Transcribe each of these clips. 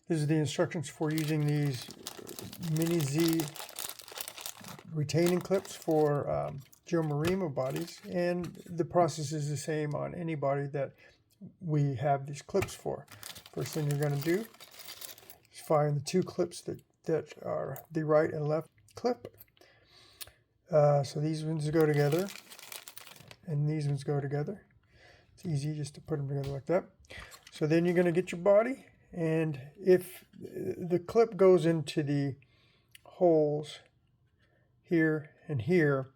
This is the instructions for using these Mini Z retaining clips for Jomurema bodies, and the process is the same on any body that we have these clips for. First thing you're going to do is find the two clips that are the right and left clip. So these ones go together and these ones go together. It's easy just to put them together like that. So then you're going to get your body, and if the clip goes into the holes here and here,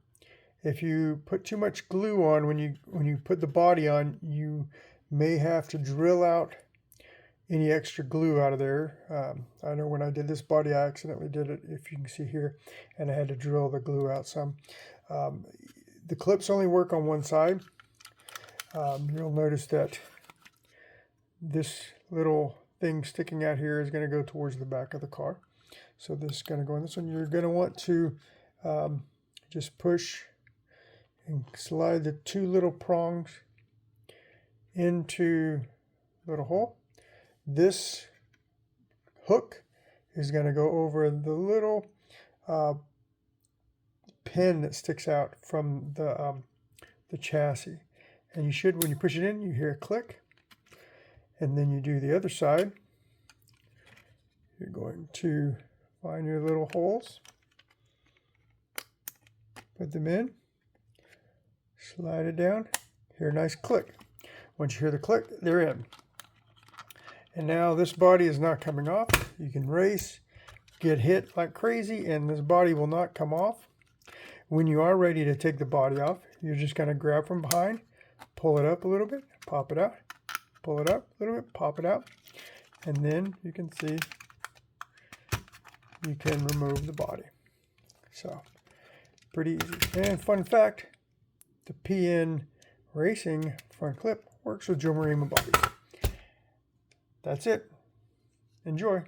if you put too much glue on when you put the body on, you may have to drill out any extra glue out of there. I know when I did this body, I accidentally did it, if you can see here, and I had to drill the glue out some. The clips only work on one side. You'll notice that this little thing sticking out here is going to go towards the back of the car. So this is going to go in this one. You're going to want to just push and slide the two little prongs into the little hole. This hook is going to go over the little pin that sticks out from the chassis. And you should, when you push it in, you hear a click. And then you do the other side. You're going to find your little holes, put them in, slide it down, hear a nice click. Once you hear the click, they're in. And now this body is not coming off. You can race, get hit like crazy, and this body will not come off. When you are ready to take the body off, you're just going to grab from behind, pull it up a little bit, pop it out, pull it up a little bit, pop it out, and then you can see you can remove the body. So pretty easy. And fun fact, the PN Racing front clip works with Jomurema bodies. That's it. Enjoy.